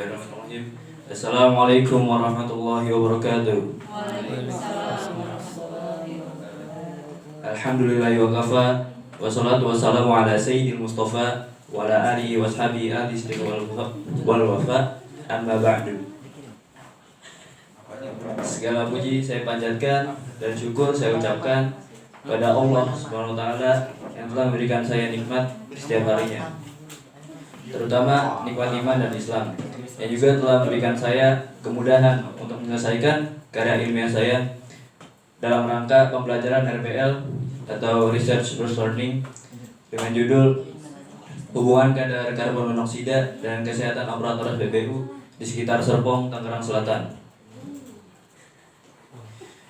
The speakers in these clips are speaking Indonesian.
Bismillahirrahmanirrahim. Assalamualaikum warahmatullahi wabarakatuh. Alhamdulillahi wa kafa. Wassalatu wassalamu ala sayyidil mustafa wa ala alihi wa sahbihi ahli sidq wal wafa. Amma ba'du. Segala puji saya panjatkan dan syukur saya ucapkan pada Allah Subhanahu wa taala yang telah memberikan saya nikmat setiap harinya, terutama nikmat iman dan Islam, yang juga telah memberikan saya kemudahan untuk menyelesaikan karya ilmiah saya dalam rangka pembelajaran RBL atau Research Based Learning dengan judul Hubungan Kadar Karbon Monoksida dan Kesehatan Operator SPBU di sekitar Serpong, Tangerang Selatan.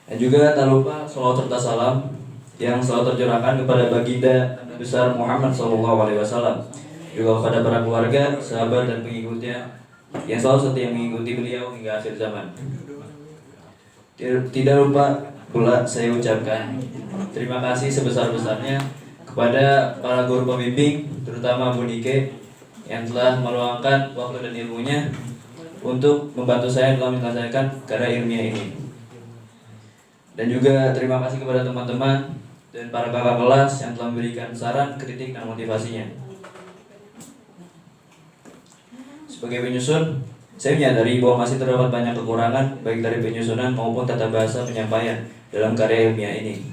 Dan juga tak lupa salawat serta salam yang selalu tercurahkan kepada baginda besar Muhammad SAW, juga kepada para keluarga, sahabat dan pengikutnya yang selalu setia mengikuti beliau hingga akhir zaman. Tidak lupa pula saya ucapkan terima kasih sebesar-besarnya kepada para guru pembimbing, terutama Bu Nike yang telah meluangkan waktu dan ilmunya untuk membantu saya dalam menyelesaikan karya ilmiah ini. Dan juga terima kasih kepada teman-teman dan para kakak kelas yang telah memberikan saran, kritik, dan motivasinya. Sebagai penyusun, saya menyadari bahwa masih terdapat banyak kekurangan baik dari penyusunan maupun tata bahasa penyampaian dalam karya ilmiah ini.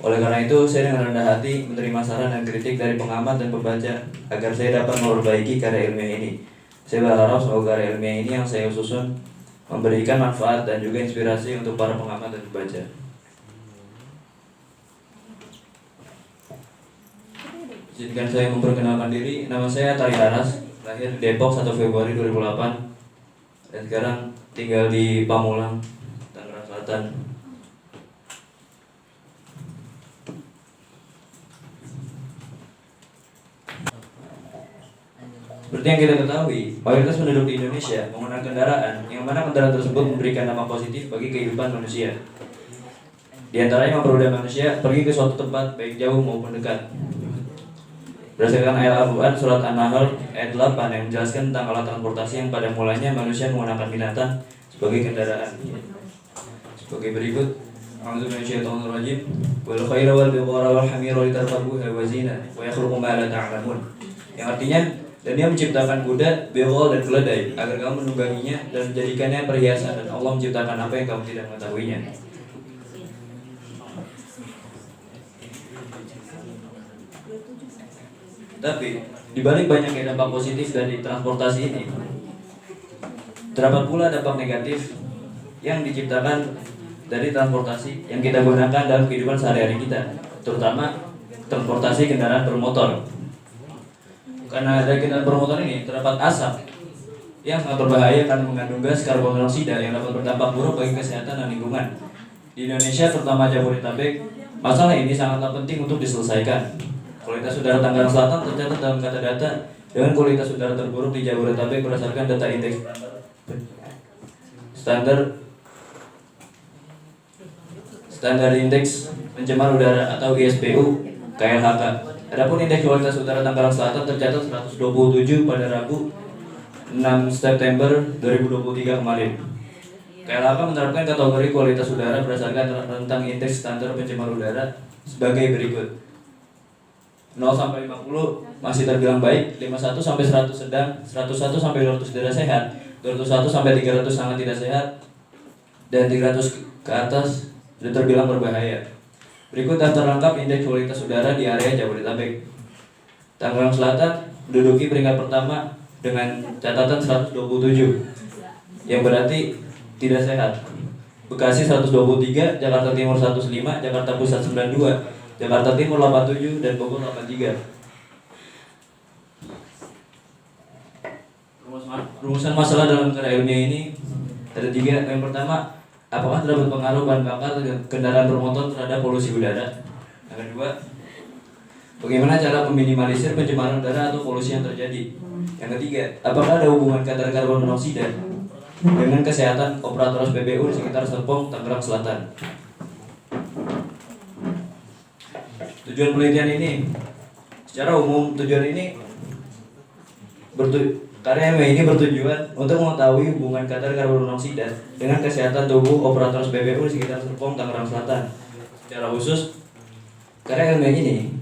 Oleh karena itu, saya dengan rendah hati menerima saran dan kritik dari pengamat dan pembaca agar saya dapat memperbaiki karya ilmiah ini. Saya berharap semoga karya ilmiah ini yang saya susun memberikan manfaat dan juga inspirasi untuk para pengamat dan pembaca. Izinkan saya memperkenalkan diri. Nama saya Tari Aras, lahir di Depok 1 Februari 2008 dan sekarang tinggal di Pamulang, Tangerang Selatan. Seperti yang kita ketahui, mayoritas penduduk di Indonesia menggunakan kendaraan, yang mana kendaraan tersebut memberikan dampak positif bagi kehidupan manusia. Di antaranya mempermudah manusia pergi ke suatu tempat baik jauh maupun dekat. Berdasarkan ayat Al-Quran surat An-Nahl ayat 8 yang menjelaskan tentang alat transportasi yang pada mulanya manusia menggunakan binatang sebagai kendaraan. Sebagai berikut, A'udzu minasyaitonir rajim. Wal khayla wal bighara wal hamira litarkabuha wa zina wa yakhluqu ma la ta'lamun. Yang artinya, dan Dia menciptakan kuda, begal dan keledai agar kamu menungganginya dan menjadikannya perhiasan, dan Allah menciptakan apa yang kamu tidak mengetahuinya. Tapi dibalik banyaknya dampak positif dari transportasi ini, terdapat pula dampak negatif yang diciptakan dari transportasi yang kita gunakan dalam kehidupan sehari-hari kita, terutama transportasi kendaraan bermotor. Karena dari kendaraan bermotor ini terdapat asap yang sangat berbahaya karena mengandung gas karbon monoksida yang dapat berdampak buruk bagi kesehatan dan lingkungan. Di Indonesia, terutama Jabodetabek, masalah ini sangatlah penting untuk diselesaikan. Kualitas udara Tangerang Selatan tercatat dalam data-data dengan kualitas udara terburuk di Jabodetabek berdasarkan data indeks standar indeks pencemar udara atau ISPU KLHK. Adapun indeks kualitas udara Tangerang Selatan tercatat 127 pada Rabu 6 September 2023 kemarin. KLHK menerapkan kategori kualitas udara berdasarkan rentang indeks standar pencemar udara sebagai berikut. 0 sampai 50 masih terbilang baik, 51 sampai 100 sedang, 101 sampai 200 tidak sehat, 201 sampai 300 sangat tidak sehat, dan 300 ke atas sudah terbilang berbahaya. Berikut daftar lengkap indeks kualitas udara di area Jabodetabek. Tangerang Selatan menduduki peringkat pertama dengan catatan 127, yang berarti tidak sehat. Bekasi 123, Jakarta Timur 105, Jakarta Pusat 92, Jakarta Timur 87, dan Bogor 83. Rumusan masalah dalam karya ilmiah ini ada 3. Yang pertama, apakah terdapat pengaruh bahan bakar kendaraan bermotor terhadap polusi udara? Yang kedua, bagaimana cara meminimalisir pencemaran udara atau polusi yang terjadi? Yang ketiga, apakah ada hubungan kadar karbon monoksida dengan kesehatan operator SPBU di sekitar Serpong, Tangerang Selatan? Tujuan penelitian ini, secara umum tujuan ini Karya ini bertujuan untuk mengetahui hubungan kadar karbon monoksida dengan kesehatan tubuh operator SPBU di sekitar Serpong, Tangerang Selatan. Secara khusus, karya ini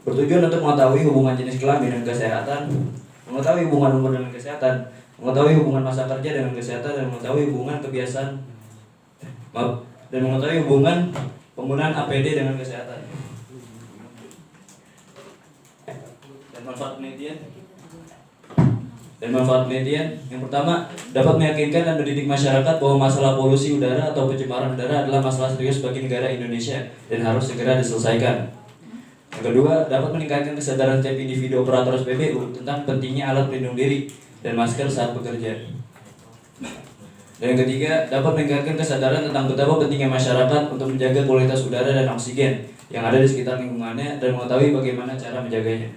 bertujuan untuk mengetahui hubungan jenis kelamin dengan kesehatan, mengetahui hubungan umur dengan kesehatan, mengetahui hubungan masa kerja dengan kesehatan, dan mengetahui hubungan kebiasaan dan mengetahui hubungan penggunaan APD dengan kesehatan. Dan manfaat penelitian yang pertama, dapat meyakinkan dan mendidik masyarakat bahwa masalah polusi udara atau pencemaran udara adalah masalah serius bagi negara Indonesia dan harus segera diselesaikan. Yang kedua, dapat meningkatkan kesadaran tiap individu operator SPBU tentang pentingnya alat pelindung diri dan masker saat bekerja. Dan yang ketiga, dapat meningkatkan kesadaran tentang betapa pentingnya masyarakat untuk menjaga kualitas udara dan oksigen yang ada di sekitar lingkungannya dan mengetahui bagaimana cara menjaganya.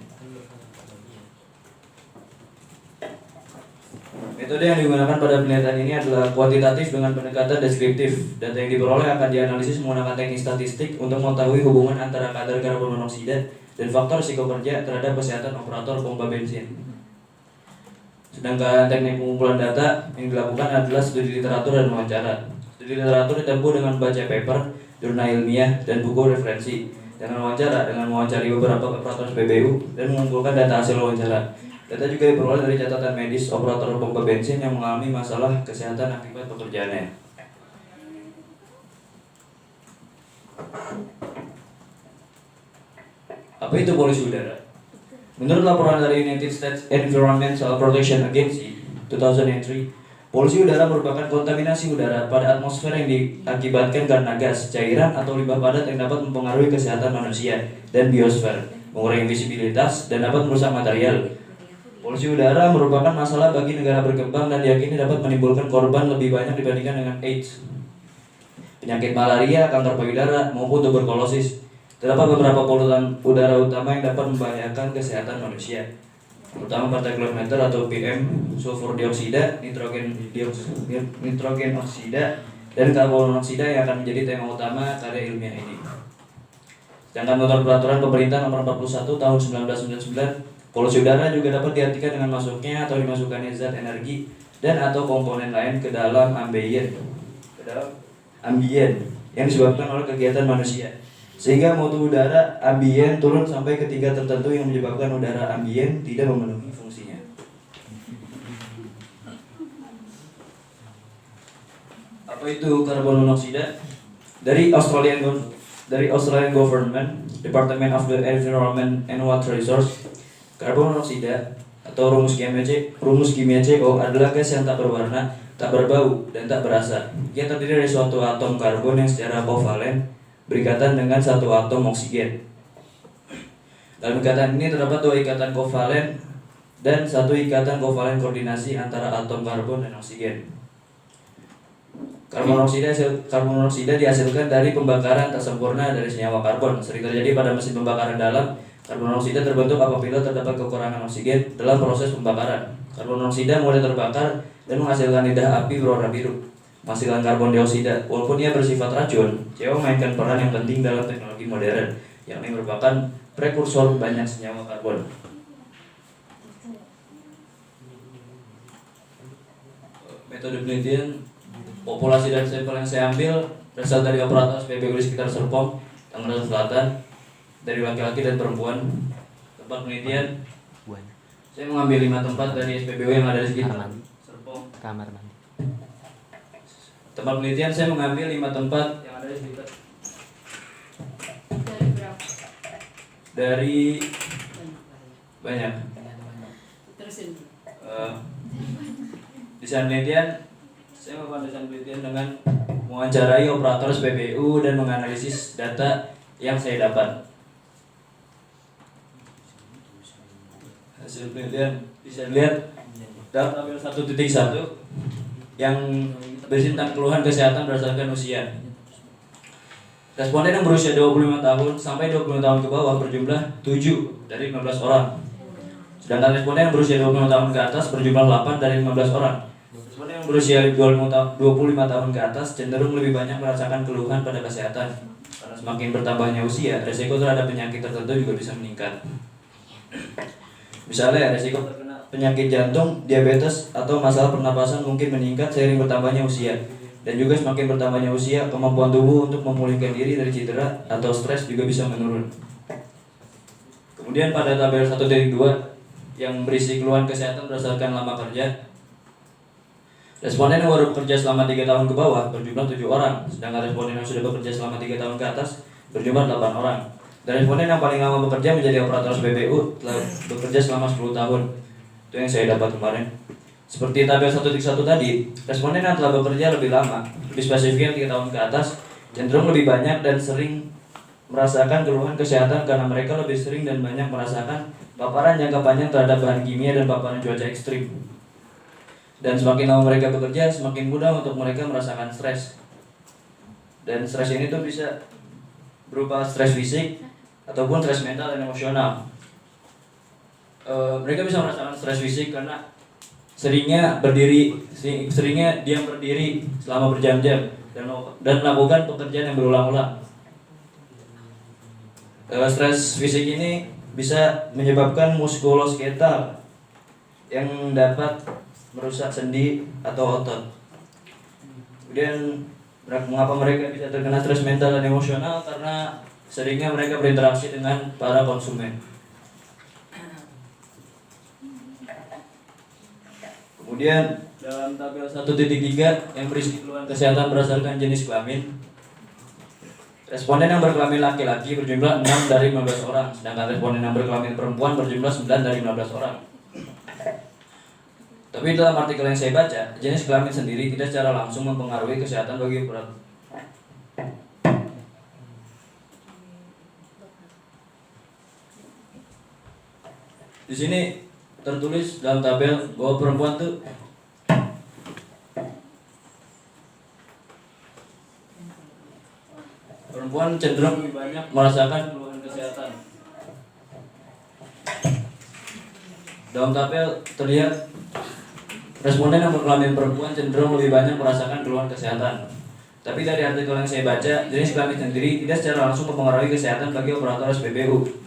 Metode yang digunakan pada penelitian ini adalah kuantitatif dengan pendekatan deskriptif. Data yang diperoleh akan dianalisis menggunakan teknik statistik untuk mengetahui hubungan antara kadar karbon monoksida dan faktor risiko kerja terhadap kesehatan operator pompa bensin. Sedangkan teknik pengumpulan data yang dilakukan adalah studi literatur dan wawancara. Studi literatur ditempuh dengan membaca paper, jurnal ilmiah, dan buku referensi. Dengan wawancara, dengan mewawancari beberapa operator SPBU dan mengumpulkan data hasil wawancara. Data juga diperoleh dari catatan medis operator pompa bensin yang mengalami masalah kesehatan akibat pekerjaannya. Apa itu polusi udara? Menurut laporan dari United States Environmental Protection Agency 2003, polusi udara merupakan kontaminasi udara pada atmosfer yang diakibatkan karena gas, cairan, atau limbah padat yang dapat mempengaruhi kesehatan manusia dan biosfer, mengurangi visibilitas, dan dapat merusak material. Polusi udara merupakan masalah bagi negara berkembang dan diyakini dapat menimbulkan korban lebih banyak dibandingkan dengan AIDS, penyakit malaria, kanker payudara, maupun tuberkulosis. Terdapat beberapa polutan udara utama yang dapat membahayakan kesehatan manusia, terutama partikel matter atau PM, sulfur dioksida, nitrogen oksida, dan karbon monoksida yang akan menjadi tema utama karya ilmiah ini. Sedangkan menurut peraturan pemerintah nomor 41 tahun 1999, polusi udara juga dapat diartikan dengan masuknya atau dimasukkannya zat energi dan atau komponen lain ke dalam ambien yang disebabkan oleh kegiatan manusia, sehingga mutu udara ambien turun sampai ke tingkat tertentu yang menyebabkan udara ambien tidak memenuhi fungsinya. Apa itu karbon monoksida? Dari Australian Government, Department of the Environment and Water Resources, karbon monoksida atau rumus kimia CO adalah gas yang tak berwarna, tak berbau, dan tak berasa. Ia terdiri dari suatu atom karbon yang secara kovalen berikatan dengan satu atom oksigen. Dalam ikatan ini terdapat dua ikatan kovalen dan satu ikatan kovalen koordinasi antara atom karbon dan oksigen. Karbon monoksida dihasilkan dari pembakaran tak sempurna dari senyawa karbon. Sering terjadi pada mesin pembakaran dalam. Karbon monoksida terbentuk apabila terdapat kekurangan oksigen dalam proses pembakaran. Karbon monoksida mulai terbakar dan menghasilkan lidah api berwarna biru, menghasilkan karbon dioksida. Walaupun ia bersifat racun, CO memainkan peran yang penting dalam teknologi modern, yakni merupakan prekursor banyak senyawa karbon. Metode penelitian, populasi dan sampel yang saya ambil berasal dari operator SPBU di sekitar Serpong, Tangerang Selatan, dari laki-laki dan perempuan. Tempat penelitian, saya mengambil 5 tempat dari SPBU yang ada di sekitar Serpong. Kamar mandi. Tempat penelitian saya mengambil 5 tempat yang ada di sekitar. Dari berapa? Dari banyak. Terusin. Desain penelitian, saya melakukan desain penelitian dengan mewawancarai operator SPBU dan menganalisis data yang saya dapat. Hasil penelitian bisa lihat dalam tabel 1.1 yang berisi tentang keluhan kesehatan berdasarkan usia. Responden yang berusia 25 tahun sampai 20 tahun ke bawah berjumlah 7 dari 15 orang. Sedangkan responden yang berusia 25 tahun ke atas berjumlah 8 dari 15 orang. Responden yang berusia 25 tahun ke atas cenderung lebih banyak merasakan keluhan pada kesehatan. Karena semakin bertambahnya usia, resiko terhadap penyakit tertentu juga bisa meningkat. Misalnya resiko terkena penyakit jantung, diabetes, atau masalah pernapasan mungkin meningkat seiring bertambahnya usia. Dan juga semakin bertambahnya usia, kemampuan tubuh untuk memulihkan diri dari cedera atau stres juga bisa menurun. Kemudian pada tabel 1.2 yang berisi keluhan kesehatan berdasarkan lama kerja, responden yang baru bekerja selama 3 tahun ke bawah berjumlah 7 orang, sedangkan responden yang sudah bekerja selama 3 tahun ke atas berjumlah 8 orang. Dan responden yang paling lama bekerja menjadi operator SPBU telah bekerja selama 10 tahun. Itu yang saya dapat kemarin. Seperti tabel 1.1 tadi, responden yang telah bekerja lebih lama, lebih spesifik 3 tahun ke atas, cenderung lebih banyak dan sering merasakan keluhan kesehatan karena mereka lebih sering dan banyak merasakan paparan jangka panjang terhadap bahan kimia dan paparan cuaca ekstrim. Dan semakin lama mereka bekerja, semakin mudah untuk mereka merasakan stres. Dan stres ini tuh bisa berupa stres fisik ataupun stres mental dan emosional. Mereka bisa merasakan stres fisik karena seringnya diam berdiri selama berjam-jam dan melakukan pekerjaan yang berulang-ulang. Stres fisik ini bisa menyebabkan muskuloskeletal yang dapat merusak sendi atau otot. Kemudian mengapa mereka bisa terkena stres mental dan emosional? Karena seringnya mereka berinteraksi dengan para konsumen. Kemudian dalam tabel 1.3 yang berisi keluhan kesehatan berdasarkan jenis kelamin, responden yang berkelamin laki-laki berjumlah 6 dari 15 orang, sedangkan responden yang berkelamin perempuan berjumlah 9 dari 15 orang. Tapi dalam artikel yang saya baca, jenis kelamin sendiri tidak secara langsung mempengaruhi kesehatan bagi operator. Di sini tertulis dalam tabel bahwa perempuan cenderung lebih banyak merasakan keluhan kesehatan. Dalam tabel terlihat responden yang berkelamin perempuan cenderung lebih banyak merasakan keluhan kesehatan. Tapi dari artikel yang saya baca, jenis kelamin sendiri tidak secara langsung mempengaruhi kesehatan bagi operator SPBU.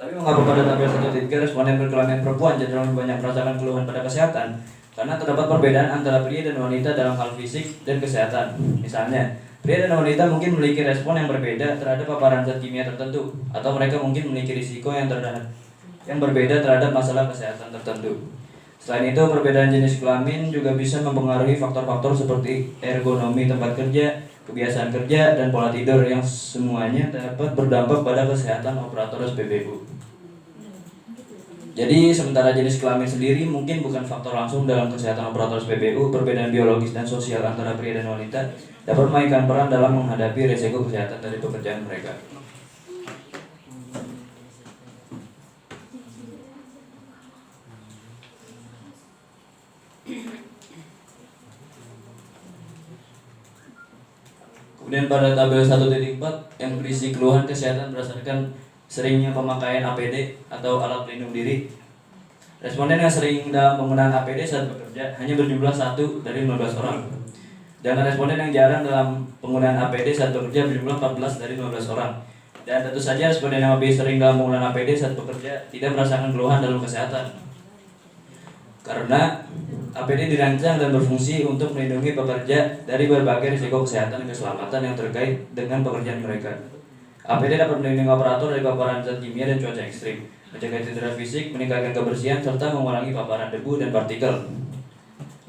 Tapi mengapa pada tabel 1.3 responden berkelamin perempuan cenderung lebih banyak merasakan keluhan pada kesehatan? Karena terdapat perbedaan antara pria dan wanita dalam hal fisik dan kesehatan. Misalnya, pria dan wanita mungkin memiliki respon yang berbeda terhadap paparan zat kimia tertentu, atau mereka mungkin memiliki risiko yang berbeda terhadap masalah kesehatan tertentu. Selain itu, perbedaan jenis kelamin juga bisa mempengaruhi faktor-faktor seperti ergonomi tempat kerja, kebiasaan kerja, dan pola tidur yang semuanya dapat berdampak pada kesehatan operator SPBU. Jadi, sementara jenis kelamin sendiri mungkin bukan faktor langsung dalam kesehatan operator SPBU, perbedaan biologis dan sosial antara pria dan wanita dapat memainkan peran dalam menghadapi risiko kesehatan dari pekerjaan mereka. Kemudian pada tabel 1.4 yang berisi keluhan kesehatan berdasarkan seringnya pemakaian APD atau alat pelindung diri, responden yang sering dalam penggunaan APD saat bekerja hanya berjumlah 1 dari 15 orang. Dan responden yang jarang dalam penggunaan APD saat bekerja berjumlah 14 dari 15 orang. Dan tentu saja responden yang lebih sering dalam penggunaan APD saat bekerja tidak merasakan keluhan dalam kesehatan. Karena APD dirancang dan berfungsi untuk melindungi pekerja dari berbagai risiko kesehatan dan keselamatan yang terkait dengan pekerjaan mereka. APD dapat melindungi operator dari paparan zat kimia dan cuaca ekstrim, mencegah cedera fisik, meningkatkan kebersihan, serta mengurangi paparan debu dan partikel.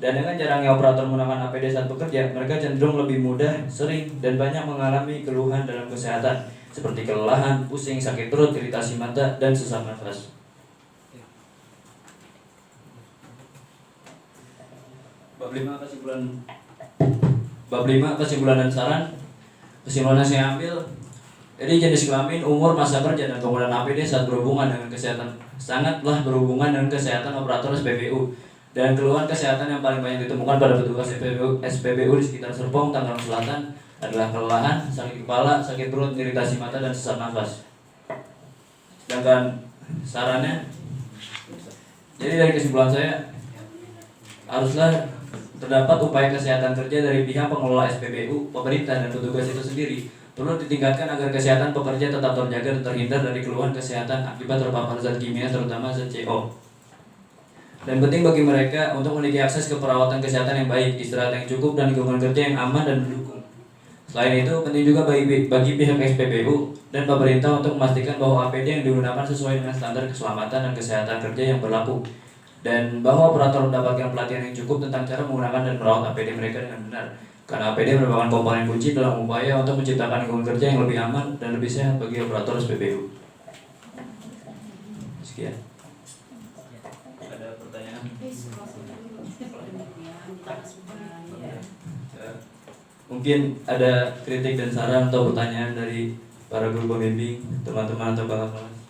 Dan dengan jarangnya operator menggunakan APD saat bekerja, mereka cenderung lebih mudah, sering, dan banyak mengalami keluhan dalam kesehatan, seperti kelelahan, pusing, sakit perut, iritasi mata, dan sesak nafas. Bab 5 kesimpulan dan saran. Kesimpulan yang saya ambil, jadi jenis kelamin, umur, masa kerja, dan penggunaan APD saat berhubungan dengan kesehatan sangatlah berhubungan dengan kesehatan operator SPBU. Dan keluhan kesehatan yang paling banyak ditemukan pada petugas SPBU di sekitar Serpong, Tangerang Selatan adalah kelelahan, sakit kepala, sakit perut, iritasi mata, dan sesak nafas. Sedangkan sarannya, jadi dari kesimpulan saya, haruslah terdapat upaya kesehatan kerja dari pihak pengelola SPBU, pemerintah, dan petugas itu sendiri perlu ditingkatkan agar kesehatan pekerja tetap terjaga dan terhindar dari keluhan kesehatan akibat terpapar zat kimia, terutama zat CO. Dan penting bagi mereka untuk memiliki akses ke perawatan kesehatan yang baik, istirahat yang cukup, dan lingkungan kerja yang aman dan mendukung. Selain itu, penting juga bagi pihak SPBU dan pemerintah untuk memastikan bahwa APD yang digunakan sesuai dengan standar keselamatan dan kesehatan kerja yang berlaku, dan bahwa operator mendapatkan pelatihan yang cukup tentang cara menggunakan dan merawat APD mereka dengan benar. Karena APD merupakan komponen kunci dalam upaya untuk menciptakan lingkungan kerja yang lebih aman dan lebih sehat bagi operator SPBU. Sekian. Ada pertanyaan? Mungkin ada kritik dan saran atau pertanyaan dari para guru pembimbing, teman-teman atau kakak kelas.